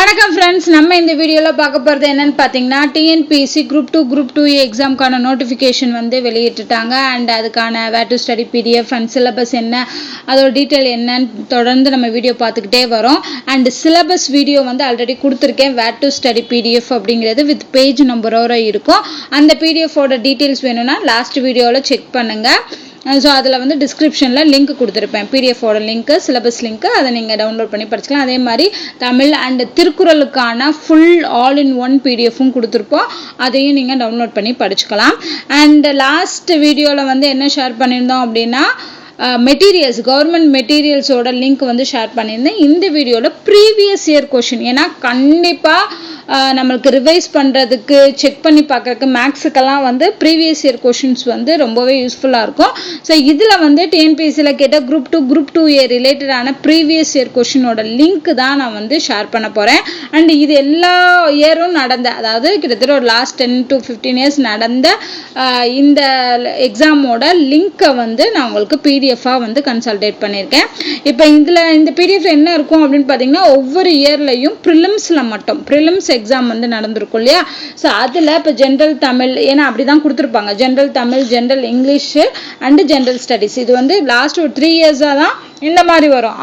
வணக்கம் ஃப்ரெண்ட்ஸ், நம்ம இந்த வீடியோவில் பார்க்க போகிறது என்னன்னு பார்த்தீங்கன்னா, டிஎன்பிஎஸ்சி குரூப் 2 எக்ஸாமுக்கான நோட்டிஃபிகேஷன் வந்து வெளியிட்டுட்டாங்க. அண்ட் அதுக்கான where to study PDF and syllabus என்ன, அதோட டீட்டெயில் என்னன்னு தொடர்ந்து நம்ம வீடியோ பார்த்துக்கிட்டே வரோம். அண்ட் சிலபஸ் வீடியோ வந்து ஆல்ரெடி கொடுத்துருக்கேன். வேர் டு ஸ்டடி பிடிஎஃப் அப்படிங்கிறது வித் பேஜ் நம்பரோட இருக்கும். அந்த பிடிஎஃபோட டீட்டெயில்ஸ் வேணும்னா லாஸ்ட் வீடியோவில் செக் பண்ணுங்கள். ஸோ அதில் வந்து டிஸ்கிரிப்ஷனில் லிங்க் கொடுத்துருப்பேன், பிடிஎஃபோட லிங்க்கு, சிலபஸ் லிங்க்கு. அதை நீங்கள் டவுன்லோட் பண்ணி படிச்சுக்கலாம். அதே மாதிரி தமிழ் அண்ட் திருக்குறளுக்கான ஃபுல் ஆல் இன் ஒன் பிடிஎஃப்பும் கொடுத்துருப்போம். அதையும் நீங்கள் டவுன்லோட் பண்ணி படிச்சுக்கலாம். அண்ட் லாஸ்ட் வீடியோவில் வந்து என்ன ஷேர் பண்ணியிருந்தோம் அப்படின்னா, மெட்டீரியல்ஸ், கவர்மெண்ட் மெட்டீரியல்ஸோட லிங்க் வந்து ஷேர் பண்ணியிருந்தேன். இந்த வீடியோவில் ப்ரீவியஸ் இயர் கொஷின், ஏன்னா கண்டிப்பாக நம்மளுக்கு ரிவைஸ் பண்ணுறதுக்கு, செக் பண்ணி பார்க்குறதுக்கு, மேக்ஸுக்கெல்லாம் வந்து ப்ரீவியஸ் இயர் கொஷின்ஸ் வந்து ரொம்பவே யூஸ்ஃபுல்லாக இருக்கும். ஸோ இதில் வந்து டிஎன்பிஎஸ்சியில் கேட்ட குரூப் டூ ஏ ரிலேட்டடான ப்ரீவியஸ் இயர் கொஷினோட லிங்க் தான் நான் வந்து ஷேர் பண்ண போகிறேன். அண்ட் இது எல்லா இயரும் நடந்த, அதாவது கிட்டத்தட்ட ஒரு லாஸ்ட் 10 to 15 இயர்ஸ் நடந்த இந்த எக்ஸாமோட லிங்க்கை வந்து நான் உங்களுக்கு பிடிஎஃபாக வந்து கன்சல்டேட் பண்ணியிருக்கேன். இப்போ இந்த பிடிஎஃப் என்ன இருக்கும் அப்படின்னு பார்த்தீங்கன்னா, ஒவ்வொரு இயர்லையும் ப்ரிலிம்ஸில் மட்டும், ப்ரிலிம்ஸ் எக்ஸாம் வந்து நடந்திருக்கும் இல்லையா. ஸோ அதில் இப்போ ஜென்ரல் தமிழ், ஏன்னா அப்படி தான் கொடுத்துருப்பாங்க, general Tamil, general English and general studies. இது வந்து லாஸ்ட் ஒரு 3 இயர்ஸாக தான் இந்த மாதிரி வரும்.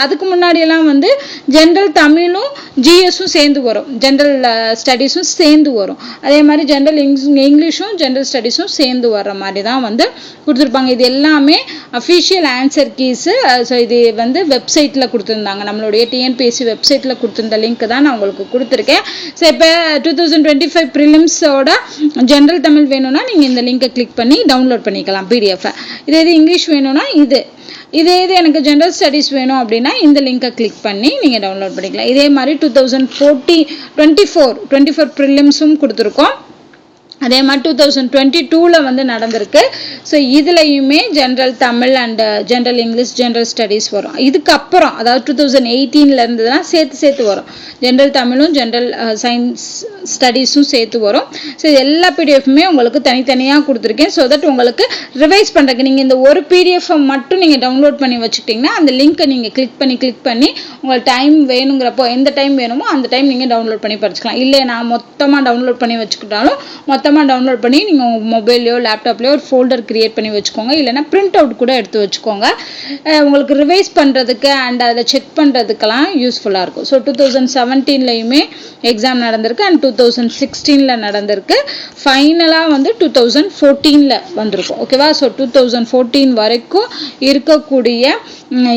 அதுக்கு முன்னாடியெல்லாம் வந்து ஜென்ரல் தமிழும் ஜிஎஸும் சேர்ந்து வரும், ஜென்ரல் ஸ்டடீஸும் சேர்ந்து வரும். அதே மாதிரி ஜென்ரல் இங்கிலீஷும் ஜென்ரல் ஸ்டடீஸும் சேர்ந்து வர்ற மாதிரி தான் வந்து கொடுத்துருப்பாங்க. இது எல்லாமே அஃபிஷியல் ஆன்சர் கீஸு. ஸோ இது வந்து வெப்சைட்டில் கொடுத்துருந்தாங்க, நம்மளுடைய டிஎன்பிஎஸ்சி வெப்சைட்டில் கொடுத்துருந்த லிங்க் தான் நான் உங்களுக்கு கொடுத்துருக்கேன். ஸோ இப்போ 2025 ப்ரிலிம்ஸோட ஜென்ரல் தமிழ் வேணும்னா நீங்கள் இந்த லிங்கை கிளிக் பண்ணி டவுன்லோட் பண்ணிக்கலாம் பிடிஎஃப். இது இங்கிலீஷ் வேணும்னா இதே எனக்கு ஜென்ரல் ஸ்டடீஸ் வேணும் அப்படின்னா இந்த லிங்கை கிளிக் பண்ணி நீங்கள் டவுன்லோட் பண்ணிக்கலாம். இதே மாதிரி 2024 ப்ரிலிம்ஸும் கொடுத்துருக்கோம். அதே மாதிரி 2022 வந்து நடந்திருக்கு. ஸோ இதுலையுமே general Tamil and general English, general studies வரும். இதுக்கப்புறம் அதாவது 2018 இருந்ததுலாம் சேர்த்து வரும். ஜென்ரல் தமிழும் ஜென்ரல் சயின்ஸ் ஸ்டடீஸும் சேர்த்து வரும். ஸோ இது எல்லா பிடிஎஃப்புமே உங்களுக்கு தனித்தனியாக கொடுத்துருக்கேன். ஸோ தட் உங்களுக்கு ரிவைஸ் பண்ணுறதுக்கு நீங்கள் இந்த ஒரு பிடிஎஃப்பை மட்டும் நீங்கள் டவுன்லோட் பண்ணி வச்சுக்கிட்டிங்கன்னா அந்த லிங்க்கை நீங்கள் கிளிக் பண்ணி உங்களுக்கு டைம் வேணுங்கிறப்போ, எந்த டைம் வேணுமோ அந்த டைம் நீங்கள் டவுன்லோட் பண்ணி படிச்சுக்கலாம். இல்லை நான் மொத்தமாக டவுன்லோட் பண்ணி வச்சுக்கிட்டாலும் டவுன்லோட் பண்ணி நீங்கள் உங்கள் மொபைல்லையோ லேப்டாப்லையோ ஒரு ஃபோல்டர் கிரியேட் பண்ணி வச்சுக்கோங்க. இல்லைனா பிரிண்ட் அவுட் கூட எடுத்து வச்சுக்கோங்க. உங்களுக்கு ரிவைஸ் பண்ணுறதுக்கு அண்ட் அதில் செக் பண்ணுறதுக்கெல்லாம் யூஸ்ஃபுல்லாக இருக்கும். ஸோ 2017லையுமே எக்ஸாம் நடந்திருக்கு அண்ட் 2016 நடந்திருக்கு. ஃபைனலாக வந்து 2014 வந்திருக்கும். ஓகேவா. ஸோ 2014 வரைக்கும் இருக்கக்கூடிய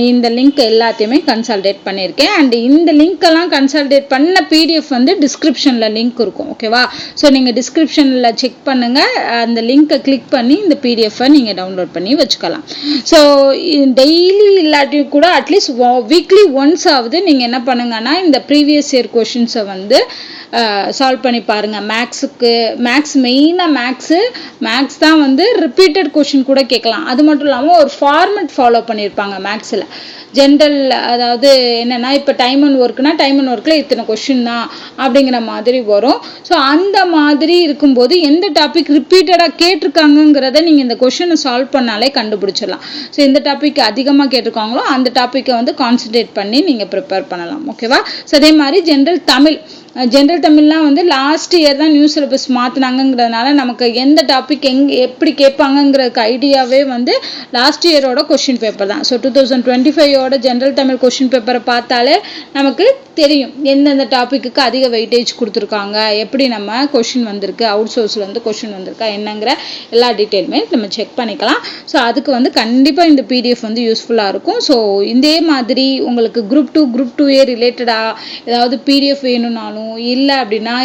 இந்த லிங்க் எல்லாத்தையுமே கன்சல்டேட் பண்ணியிருக்கேன். அண்ட் இந்த லிங்க்கெல்லாம் கன்சல்டேட் பண்ண பிடிஎஃப் வந்து டிஸ்கிரிப்ஷனில் லிங்க் இருக்கும். ஓகேவா. ஸோ நீங்கள் டிஸ்கிரிப்ஷனில் செக் பண்ணுங்கள், அந்த லிங்க்கை கிளிக் பண்ணி இந்த பிடிஎஃப்பை நீங்கள் டவுன்லோட் பண்ணி வச்சுக்கலாம். ஸோ டெய்லி இல்லாட்டியும் கூட அட்லீஸ்ட் வீக்லி ஒன்ஸ் ஆகுது நீங்கள் என்ன பண்ணுங்கன்னா, இந்த ப்ரீவியஸ் இயர் கொஷின்ஸை வந்து சால்வ் பண்ணி பாருங்கள். மெயினாக மேக்ஸ் தான் வந்து ரிப்பீட்டட் கொஷின் கூட கேட்கலாம். அது மட்டும் இல்லாமல் ஒரு ஃபார்மெட் ஃபாலோ பண்ணியிருப்பாங்க மேக்ஸில். ஜென்ரல், அதாவது என்னென்னா, இப்போ டைம் அண்ட் ஒர்க்னா டைம் அண்ட் ஒர்க்கில் இத்தனை கொஷின் தான் அப்படிங்கிற மாதிரி வரும். ஸோ அந்த மாதிரி இருக்கும்போது எந்த டாபிக் ரிப்பீட்டடாக கேட்டிருக்காங்கங்கிறத நீங்கள் இந்த கொஷினை சால்வ் பண்ணாலே கண்டுபிடிச்சிடலாம். ஸோ எந்த டாபிக் அதிகமாக கேட்டிருக்காங்களோ அந்த டாப்பிக்கை வந்து கான்சன்ட்ரேட் பண்ணி நீங்கள் ப்ரிப்பேர் பண்ணலாம். ஓகேவா. ஸோ அதே மாதிரி ஜென்ரல் தமிழ்லாம் வந்து லாஸ்ட் இயர் தான் நியூ சிலபஸ் மாற்றினாங்கிறதுனால நமக்கு எந்த டாபிக் எப்படி கேட்பாங்கங்கிறதுக்கு ஐடியாவே வந்து லாஸ்ட் இயரோட கொஷின் பேப்பர் தான். ஸோ 2025 ஜென்ரல் தமிழ் கொஷின் பேப்பரை பார்த்தாலே நமக்கு தெரியும் எந்தெந்த டாப்பிக்கு அதிக வெயிட்டேஜ் கொடுத்துருக்காங்க, எப்படி நம்ம கொஷின் வந்திருக்கு, அவுட் சோர்ஸில் வந்து கொஷின் வந்திருக்கா என்னங்கிற எல்லா டீட்டெயிலுமே நம்ம செக் பண்ணிக்கலாம். ஸோ அதுக்கு வந்து கண்டிப்பாக இந்த பிடிஎஃப் வந்து யூஸ்ஃபுல்லாக இருக்கும். ஸோ இதே மாதிரி உங்களுக்கு குரூப் டூ ஏ ரிலேட்டடாக ஏதாவது பிடிஎஃப் வேணும்னாலும், இல்லை அப்படின்னா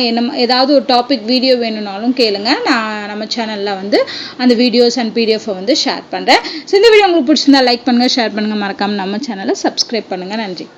ஏதாவது ஒரு டாபிக் வீடியோ வேணும்னாலும் கேளுங்க. நான் நம்ம சேனலில் வந்து அந்த வீடியோஸ் அண்ட் பிடிஎஃப்பை வந்து ஷேர் பண்ணுறேன். ஸோ இந்த வீடியோ உங்களுக்கு பிடிச்சிருந்தா லைக் பண்ணுங்கள், ஷேர் பண்ணுங்கள், மறக்காமல் நம்ம சேனலை சப்ஸ்கிரைப் பண்ணுங்கள். நன்றி.